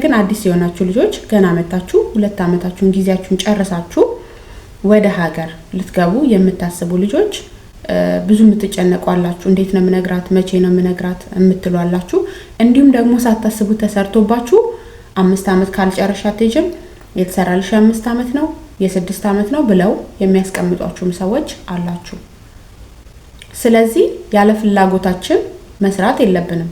ግን አዲስ የሆናችሁ ልጆች ገና መጣችሁ 2 አመታችሁን ጊዜያችሁን ጨርሳችሁ ወደ ሀገር ልትገቡ የምታስቡ ልጆች ብዙ የምትጨነቁአላችሁ። እንዴት ነው ምነግራት መቼ ነው ምነግራት የምትሏላችሁ። እንዲሁም ደግሞ ሳታስቡ ተሰርቶባችሁ 5 አመት ካልጨረሻ አትሄጂም የተሰራልሽ 5 አመት ነው የ6 አመት ነው ብለው የሚያስቀምጧችሁም ሰዎች አላችሁ። ስለዚህ ያለ ፍላጎታችን መስራት የለብንም።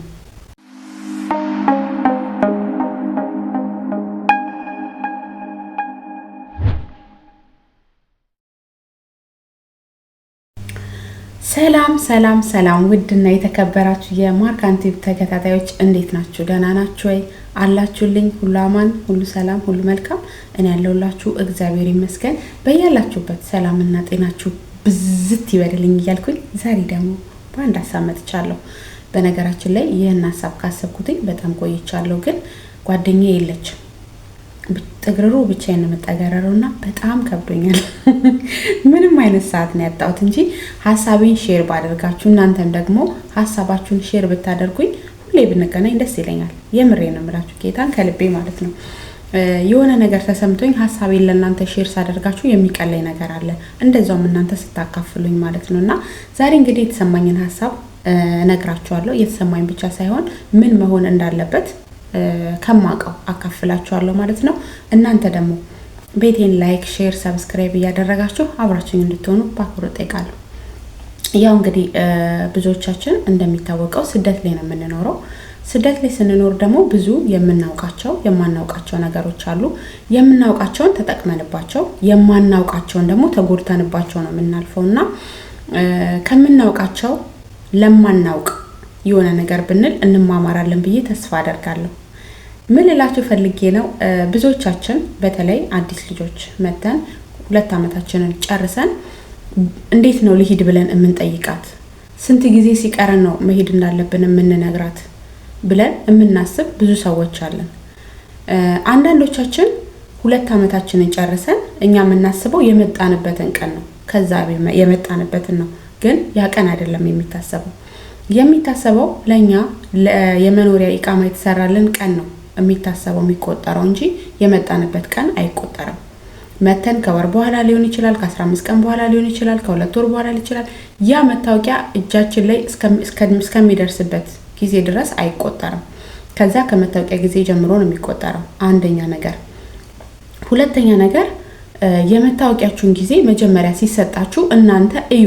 ሰላም ሰላም ሰላም ውድና የተከበራችሁ የማርካን ቲቪ ተከታታዮች እንዴት ናችሁ? ደህና ናችሁ ወይ? አላችሁልኝ? ሁሉ አማን፣ ሁሉ ሰላም፣ ሁሉ መልካም። እኔ ያለሁላችሁ እግዚአብሔር ይመስገን። በያላችሁበት ሰላምና ጤናችሁ ብዝት ይበልልኝ እያልኩኝ ዛሬ ደግሞ በአንድ ሀሳብ መጥቻለሁ። በነገራችን ላይ ይህን ሀሳብ ካሰብኩትኝ በጣም ቆይቻለሁ፣ ግን ጓደኛዬ የለችም። ጥግርሩ ብቻዬን መጣገረሩና በጣም ከብዶኛል። ምንም አይነት ሰዓት ነው ያጣሁት እንጂ ሐሳቤን ሼር ባደርጋችሁ እናንተም ደግሞ ሐሳባችሁን ሼር ብታደርጉኝ ሁሌ ብንገናኝ ደስ ይለኛል። የምሬን ነው የምላችሁ ጌታን ከልቤ ማለት ነው። የሆነ ነገር ተሰምቶኝ ሐሳቤን ለእናንተ ሼር ሳደርጋችሁ የሚቀለኝ ነገር አለ፣ እንደዛውም እናንተ ስታካፍሉኝ ማለት ነውና ዛሬ እንግዲህ የተሰማኝን ሐሳብ እነግራችኋለሁ። የተሰማኝ ብቻ ሳይሆን ምን መሆን እንዳለበት ከማቀው አካፍላችኋለሁ ማለት ነው። እናንተ ደግሞ ቤቴን ላይክ፣ ሼር፣ ሰብስክራይብ እያደረጋችሁ አብራችሁኝ እንድትሆኑ በአክብሮት ጠይቃለሁ። ያው እንግዲህ ብዙዎቻችን እንደሚታወቀው ስደት ላይ ነው የምንኖረው። ስደት ላይ ስንኖር ደግሞ ብዙ የማናውቃቸው ነገሮች አሉ። የምናውቃቸውን ተጠቅመንባቸው የማናውቃቸውን ደግሞ ተጎድተንባቸው ነው የምናልፈውና ከምናውቃቸው ለማናውቅ የሆነ ነገር ብንል እንማማራለን ብዬ ተስፋ አደርጋለሁ። ምን ልላችሁ ፈልጌ ነው፣ ብዙዎቻችን በተለይ አዲስ ልጆች መተን 2 አመታችንን ጨርሰን እንዴት ነው ልሂድ ብለን የምንጠይቃት፣ ስንት ጊዜ ሲቀረን ነው መሄድ እንዳለብን የምንነግራት ብለን የምናስብ ብዙ ሰዎች አለን። አንዳንዶቻችን 2 አመታችንን ጨርሰን እኛ የምናስበው የመጣንበትን ቀን ነው። ከዛ የመጣንበትን ነው፣ ግን ያ ቀን አይደለም የሚታሰበው ለኛ የመኖሪያ ኢቃማ የተሰራልን ቀን ነው የሚታሰበው የሚቆጠረው እንጂ የመጣንበት ቀን አይቆጠርም። መተን ከወር በኋላ ሊሆን ይችላል፣ ከ15 ቀን በኋላ ሊሆን ይችላል፣ ከ2 ወር በኋላ ሊሆን ይችላል። ያ መታወቂያ እጃችን ላይ እስከሚደርስበት ጊዜ ድረስ አይቆጠርም። ከዛ ከመታወቂያ ጊዜ ጀምሮ ነው የሚቆጠረው። አንደኛ ነገር። ሁለተኛ ነገር የመታወቂያችሁን ጊዜ መጀመሪያ ሲሰጣችሁ እናንተ እዩ።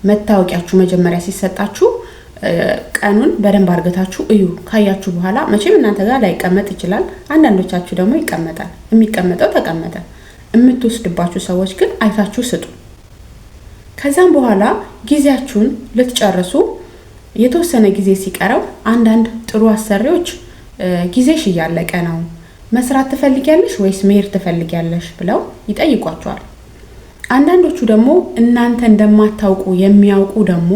መታወቂያችሁ መጀመሪያ ሲሰጣችሁ ቀኑን በደንብ አርገታችሁ እዩ። ካያችሁ በኋላ መቼም እናንተ ጋር ላይቀመጥ ይችላል፣ አንዳንዶቻችሁ ደግሞ ይቀመጣል። የሚቀመጠው ተቀመጠ። የምትወስድባችሁ ሰዎች ግን አይታችሁ ስጡ። ከዛም በኋላ ጊዜያችሁን ልትጨርሱ የተወሰነ ጊዜ ሲቀረው አንዳንድ ጥሩ አሰሪዎች ጊዜሽ እያለቀ ነው፣ መስራት ትፈልጊያለሽ ወይስ መሄድ ትፈልጊያለሽ ብለው ይጠይቋቸዋል። አንዳንዶቹ ደግሞ እናንተ እንደማታውቁ የሚያውቁ ደግሞ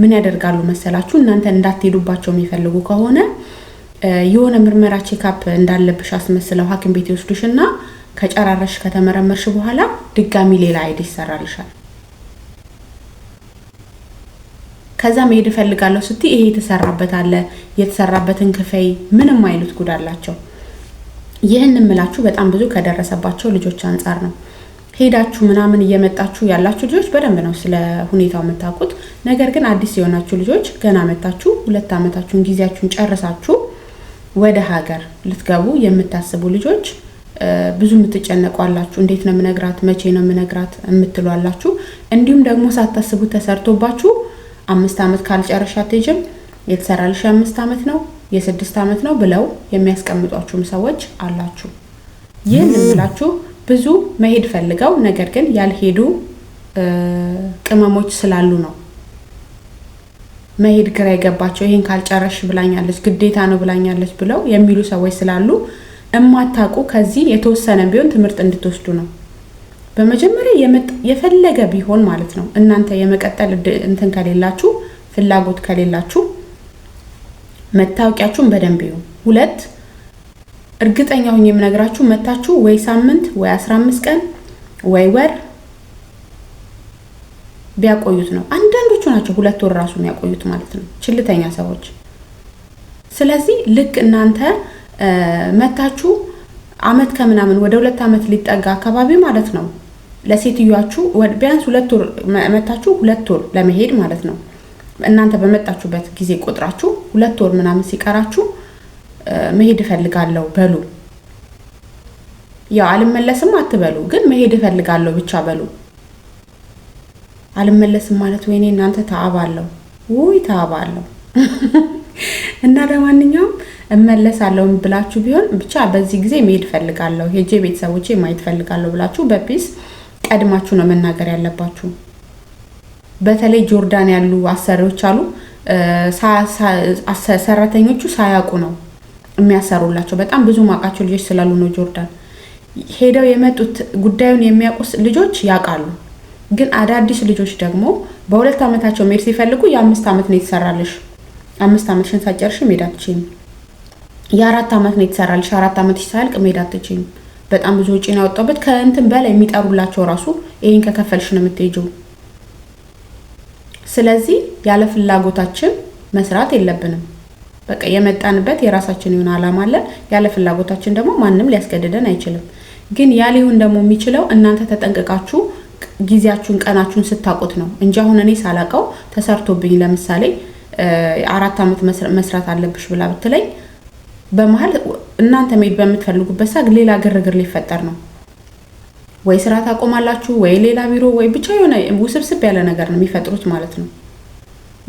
ምን ያደርጋሉ መሰላችሁ? እናንተ እንዳትሄዱባቸው የሚፈልጉ ከሆነ የሆነ ምርመራ ቼክአፕ እንዳለብሽ አስመስለው ሐኪም ቤት ይወስዱሽና ከጨራረሽ ከተመረመርሽ በኋላ ድጋሚ ሌላ አይዲ ይሰራልሻል። ከዛ መሄድ እፈልጋለሁ ስትይ ይሄ የተሰራበት አለ፣ የተሰራበትን ክፈይ፣ ምንም አይሉት ጉዳላቸው። ይሄን እምላችሁ በጣም ብዙ ከደረሰባቸው ልጆች አንፃር ነው። ሄዳችሁ ምናምን እየመጣችሁ ያላችሁ ልጆች በደንብ ነው ስለ ሁኔታው የምታውቁት። ነገር ግን አዲስ የሆናችሁ ልጆች ገና መጣችሁ 2 አመታችሁን ጊዜያችሁን ጨርሳችሁ ወደ ሀገር ልትገቡ የምታስቡ ልጆች ብዙ የምትጨነቁአላችሁ። እንዴት ነው ምነግራት መቼ ነው ምነግራት የምትሏላችሁ። እንዲሁም ደግሞ ሳታስቡ ተሰርቶባችሁ 5 አመት ካልጨረሻ አትሄጂም የተሰራልሽ 5 አመት ነው የ6 አመት ነው ብለው የሚያስቀምጧችሁም ሰዎች አላችሁ። ይህን እምላችሁ ብዙ መሄድ ፈልገው ነገር ግን ያልሄዱ ቅመሞች ስላሉ ነው። መሄድ ግራ የገባቸው ይሄን ካልጨረሽ ብላኛለች ግዴታ ነው ብላኛለች ብለው የሚሉ ሰዎች ስላሉ እማታቁ ከዚህ የተወሰነ ቢሆን ትምህርት እንድትወስዱ ነው። በመጀመሪያ የፈለገ ቢሆን ማለት ነው እናንተ የመቀጠል እንትን ከሌላችሁ ፍላጎት ከሌላችሁ መታወቂያችሁን በደንብ ይዩ። 2 እርግጠኛ ሆኜ የምነግራችሁ መታችሁ ወይ ሳምንት ወይ 15 ቀን ወይ ወር ቢያቆዩት ነው። አንዳንዶቹ ናቸው 2 ወር ራሱ የሚያቆዩት ማለት ነው ችልተኛ ሰዎች። ስለዚህ ልክ እናንተ መታችሁ አመት ከምናምን ወደ 2 አመት ሊጠጋ አካባቢ ማለት ነው ለሴትዮዋችሁ ቢያንስ 2 ወር መታችሁ 2 ወር ለመሄድ ማለት ነው እናንተ በመጣችሁበት ጊዜ ቆጥራችሁ 2 ወር ምናምን ሲቀራችሁ መሄድ እፈልጋለሁ በሉ። ያው አልመለስም አትበሉ፣ ግን መሄድ እፈልጋለሁ ብቻ በሉ። አልመለስም ማለት ወይኔ እናንተ ተአባለሁ ወይ ተአባለሁ እና ለማንኛውም እመለሳለሁ ብላችሁ ቢሆን ብቻ በዚህ ጊዜ መሄድ እፈልጋለሁ ሄጄ ቤተሰቦቼ ማየት እፈልጋለሁ ብላችሁ በፒስ ቀድማችሁ ነው መናገር ያለባችሁ። በተለይ ጆርዳን ያሉ አሰሪዎች አሉ ሰራተኞቹ ሳያውቁ ነው የሚያሰሩላቸው። በጣም ብዙ ማቃቸው ልጆች ስላሉ ነው ጆርዳን ሄደው የመጡት ጉዳዩን የሚያውቁ ልጆች ያውቃሉ። ግን አዳዲስ ልጆች ደግሞ በ2 አመታቸው መሄድ ሲፈልጉ የ5 አመት ነው የተሰራልሽ 5 አመትሽን ሳጨርሽ መሄድ አትችይም። የ4 አመት ነው የተሰራልሽ 4 አመት ሳያልቅ መሄድ አትችይም። በጣም ብዙ ወጪ ነው ያወጣበት። ከእንትን በላይ የሚጠሩላቸው ራሱ ይሄን ከከፈልሽ ነው የምትሄጂው። ስለዚህ ያለ ፍላጎታችን መስራት የለብንም። በቃ የመጣንበት የራሳችን የሆነ አላማ አለ። ያለ ፍላጎታችን ደግሞ ማንም ሊያስገድደን አይችልም። ግን ያ ሊሆን ደግሞ የሚችለው እናንተ ተጠንቀቃችሁ ጊዜያችሁን ቀናችሁን ስታውቁት ነው እንጂ አሁን እኔ ሳላቀው ተሰርቶብኝ ለምሳሌ 4 አመት መስራት አለብሽ ብላ ብትለኝ በመሃል እናንተ መሄድ በምትፈልጉበት ሰዓት ሌላ ግርግር ሊፈጠር ነው። ወይ ስራ ታቆማላችሁ ወይ ሌላ ቢሮ ወይ ብቻ የሆነ ውስብስብ ያለ ነገር ነው የሚፈጥሩት ማለት ነው።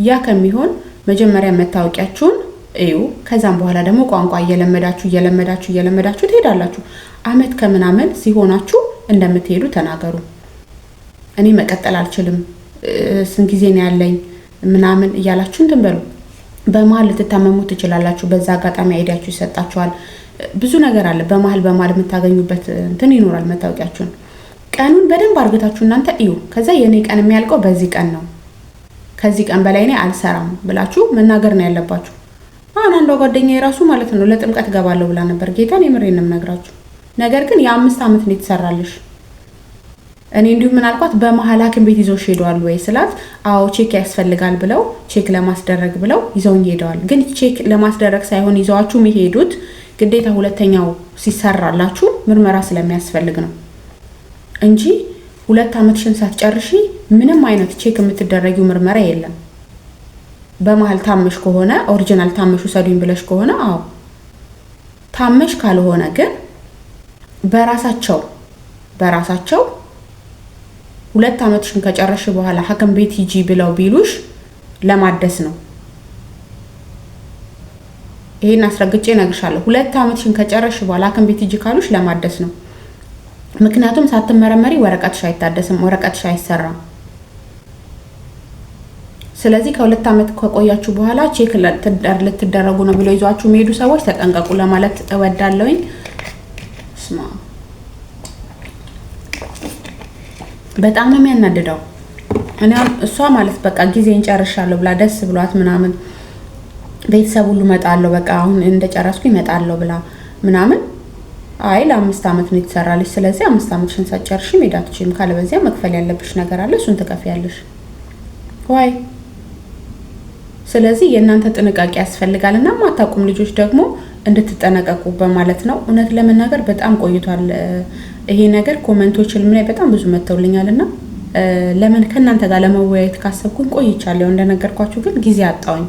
ያ ከሚሆን መጀመሪያ መታወቂያችሁን እዩ። ከዛም በኋላ ደግሞ ቋንቋ እየለመዳችሁ ትሄዳላችሁ። አመት ከምናምን ሲሆናችሁ እንደምትሄዱ ተናገሩ። እኔ መቀጠል አልችልም ስንት ጊዜ ነው ያለኝ ምናምን እያላችሁ እንትን በሉ። በመሃል ልትታመሙ ትችላላችሁ። በዛ አጋጣሚ አይዲያችሁ ይሰጣችኋል። ብዙ ነገር አለ። በመሃል የምታገኙበት እንትን ይኖራል። መታወቂያችሁን ቀኑን በደንብ አርግታችሁ እናንተ እዩ። ከዛ የኔ ቀን የሚያልቀው በዚህ ቀን ነው፣ ከዚህ ቀን በላይ እኔ አልሰራም ብላችሁ መናገር ነው ያለባችሁ። አሁን አንዷ ጓደኛዬ ራሱ ማለት ነው ለጥምቀት ገባለሁ ብላ ነበር። ጌታን የምሬን ነው የምነግራችሁ። ነገር ግን የ5 አመት ነው የተሰራልሽ። እኔ እንዲሁ ምን አልኳት በመሃል ሐኪም ቤት ይዘው ሄደዋል ወይ ስላት አዎ ቼክ ያስፈልጋል ብለው ቼክ ለማስደረግ ብለው ይዘውኝ ሄደዋል። ግን ቼክ ለማስደረግ ሳይሆን ይዘዋችሁ የሚሄዱት ግዴታ ሁለተኛው ሲሰራላችሁ ምርመራ ስለሚያስፈልግ ነው እንጂ 2 አመትሽን ሳትጨርሺ ምንም አይነት ቼክ የምትደረጊው ምርመራ የለም። በመሃል ታመሽ ከሆነ ኦሪጂናል ታመሽ ሰዱኝ ብለሽ ከሆነ አዎ ታመሽ ካልሆነ ግን በራሳቸው 2 አመትሽን ከጨረሽ በኋላ ሐኪም ቤት ሂጂ ብለው ቢሉሽ ለማደስ ነው። ይሄን አስረግጬ ነግርሻለሁ። 2 አመትሽን ከጨረሽ በኋላ ሐኪም ቤት ሂጂ ካሉሽ ለማደስ ነው። ምክንያቱም ሳትመረመሪ ወረቀትሽ አይታደስም፣ ወረቀትሽ አይሰራም። ስለዚህ ከ2 አመት ከቆያችሁ በኋላ ቼክ ልትደረጉ ነው ብለው ይዟችሁ የሚሄዱ ሰዎች ተጠንቀቁ ለማለት እወዳለሁኝ። በጣም ነው የሚያናድደው። እኔ እሷ ማለት በቃ ጊዜን ጨርሻለሁ ብላ ደስ ብሏት ምናምን ቤተሰብ ሁሉ መጣለው በቃ አሁን እንደጨረስኩ ይመጣለው ብላ ምናምን አይ ለ5 አመት ነው የተሰራልሽ። ስለዚህ 5 አመትሽን ሳትጨርሺ መሄድ አትችይም። ካለበዚያ መክፈል ያለብሽ ነገር አለ፣ እሱን ትከፍያለሽ ወይ። ስለዚህ የእናንተ ጥንቃቄ ያስፈልጋልና ማታቁም ልጆች ደግሞ እንድትጠነቀቁ በማለት ነው። እውነት ለመናገር በጣም ቆይቷል ይሄ ነገር። ኮሜንቶች ላይ በጣም ብዙ መተውልኛልና ለምን ከእናንተ ጋር ለመወያየት ካሰብኩኝ ቆይቻለሁ። እንደነገርኳችሁ ግን ጊዜ አጣውኝ፣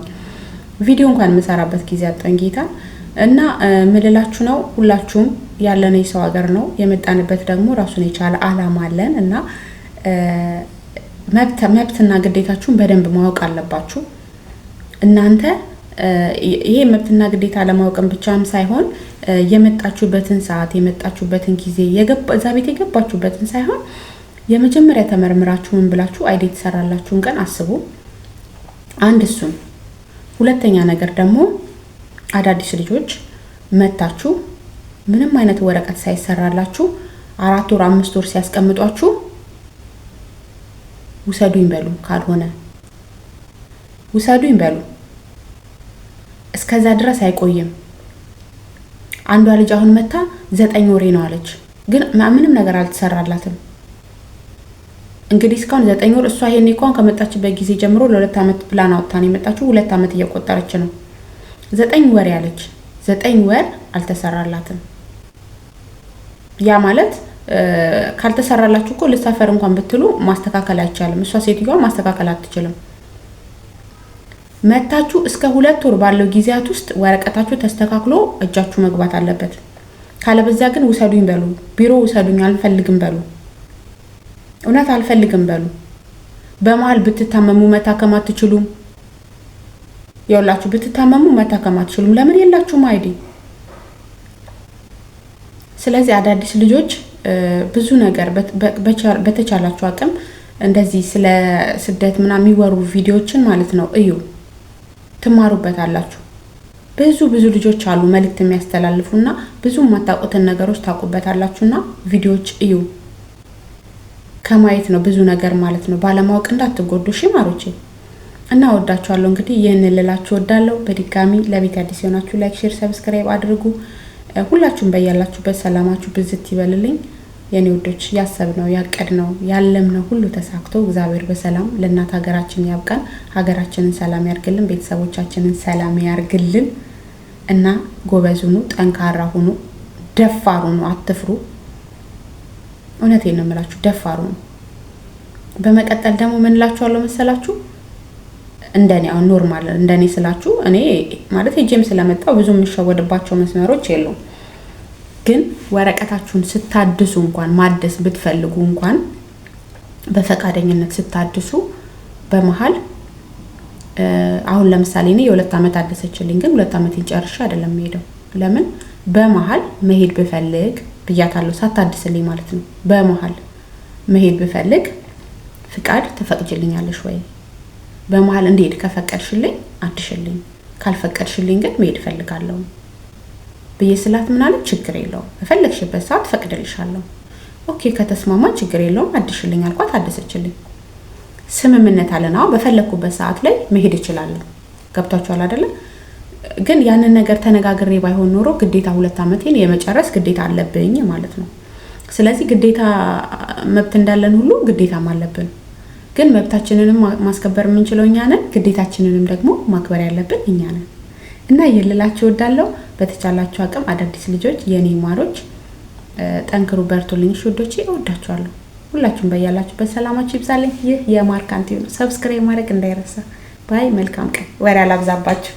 ቪዲዮ እንኳን መሰራበት ጊዜ አጣውኝ ጌታ እና ምልላችሁ ነው። ሁላችሁም ያለነው የሰው ሀገር ነው የመጣንበት ደግሞ ራሱን የቻለ አላማ አለን እና መብትና ግዴታችሁን በደንብ ማወቅ አለባችሁ። እናንተ ይሄ መብትና ግዴታ ለማወቅም ብቻም ሳይሆን የመጣችሁበትን ሰዓት የመጣችሁበትን ጊዜ እዛ ቤት የገባችሁበትን ሳይሆን የመጀመሪያ ተመርምራችሁ ምን ብላችሁ አይዲ ተሰራላችሁን ቀን አስቡ። አንድ እሱን። ሁለተኛ ነገር ደግሞ አዳዲስ ልጆች መታችሁ ምንም አይነት ወረቀት ሳይሰራላችሁ 4 ወር 5 ወር ሲያስቀምጧችሁ ውሰዱኝ በሉ። ካልሆነ ውሰዱኝ በሉ። እስከዛ ድረስ አይቆይም። አንዷ ልጅ አሁን መታ 9 ወሬ ነው አለች፣ ግን ምንም ነገር አልተሰራላትም። እንግዲህ እስካሁን 9 ወር እሷ ይሄን እንኳን ከመጣችበት ጊዜ ጀምሮ ለ2 አመት ፕላን አውጥታ ነው የመጣችው። 2 አመት እየቆጠረች ነው። 9 ወር ያለች 9 ወር አልተሰራላትም። ያ ማለት ካልተሰራላችሁ እኮ ልሳፈር እንኳን ብትሉ ማስተካከል አይቻልም። እሷ ሴትዮዋ ማስተካከል አትችልም። መታችሁ እስከ 2 ወር ባለው ጊዜያት ውስጥ ወረቀታችሁ ተስተካክሎ እጃችሁ መግባት አለበት። ካለበዚያ ግን ውሰዱኝ በሉ፣ ቢሮ ውሰዱኝ፣ አልፈልግም በሉ፣ እውነት አልፈልግም በሉ። በመሃል ብትታመሙ መታከም አትችሉም። ያውላችሁ ብትታመሙ መታከም አትችሉም። ለምን? የላችሁም አይዲ። ስለዚህ አዳዲስ ልጆች ብዙ ነገር በተቻላችሁ አቅም እንደዚህ ስለ ስደት ምናምን የሚወሩ ቪዲዮዎችን ማለት ነው እዩ፣ ትማሩበታላችሁ። ብዙ ልጆች አሉ መልእክት የሚያስተላልፉና ብዙ የማታውቁትን ነገሮች ታውቁበታላችሁና ቪዲዮዎች እዩ። ከማየት ነው ብዙ ነገር ማለት ነው። ባለማወቅ እንዳትጎዱ እሺ ማሮቼ። እና ወዳችኋለሁ። እንግዲህ ይሄንን ልላችሁ ወዳለሁ። በድጋሚ ለቤት አዲስ የሆናችሁ ላይክ፣ ሼር፣ ሰብስክራይብ አድርጉ። ሁላችሁም በያላችሁበት ሰላማችሁ ብዝት ይበልልኝ። የኔ ወዶች ያሰብነው ያቀድነው ያለምነው ሁሉ ተሳክቶ እግዚአብሔር በሰላም ለእናት ሀገራችን ያብቃን። ሀገራችንን ሰላም ያርግልን፣ ቤተሰቦቻችንን ሰላም ያርግልን። እና ጎበዝ ሁኑ፣ ጠንካራ ሁኑ፣ ደፋር ሁኑ፣ አትፍሩ። እውነቴን ነው የምላችሁ፣ ደፋር ሁኑ። በመቀጠል ደግሞ ምን እላችኋለሁ መሰላችሁ? እንደኔ አሁን ኖርማል እንደኔ ስላችሁ እኔ ማለት ሄጄም ስለመጣው ብዙ የምሸወድባቸው መስመሮች የሉም። ግን ወረቀታችሁን ስታድሱ እንኳን ማደስ ብትፈልጉ እንኳን በፈቃደኝነት ስታድሱ በመሃል አሁን ለምሳሌ እኔ የ2 ዓመት አደሰችልኝ፣ ግን 2 ዓመት ጨርሼ አይደለም የምሄደው። ለምን? በመሃል መሄድ ብፈልግ ብያታለሁ፣ ሳታድስልኝ ማለት ነው። በመሃል መሄድ ብፈልግ ፍቃድ ትፈቅጂልኛለሽ ወይ? በመሃል እንዴት ከፈቀድሽልኝ አድሽልኝ፣ ካልፈቀድሽልኝ ግን መሄድ ፈልጋለሁ ብዬ ስላት ምን አለች? ችግር የለውም በፈለግሽበት ሰዓት ፈቅድልሻለሁ። ኦኬ ከተስማማን ችግር የለውም አድሽልኝ አልኳት፣ አደሰችልኝ። ስምምነት አለና በፈለኩበት ሰዓት ላይ መሄድ እችላለሁ። ገብታችኋል አይደለ? ግን ያንን ነገር ተነጋግሬ ባይሆን ኖሮ ግዴታ 2 ዓመቴን የመጨረስ ግዴታ አለብኝ ማለት ነው። ስለዚህ ግዴታ መብት እንዳለን ሁሉ ግዴታም አለብን። ግን መብታችንንም ማስከበር የምንችለው እኛ ነን፣ ግዴታችንንም ደግሞ ማክበር ያለብን እኛ ነን። እና ይልላችሁ ወዳለው በተቻላችሁ አቅም አዳዲስ ልጆች የኔ ማሮች ጠንክሩ፣ በርቱልኝ። ሹዶቼ እወዳችኋለሁ። ሁላችሁም በያላችሁበት ሰላማችሁ ይብዛልኝ። ይህ የማርካን ቲቪ ነው። ሰብስክራይብ ማድረግ እንዳይረሳ። ባይ። መልካም ቀን። ወሬ አላብዛባችሁ።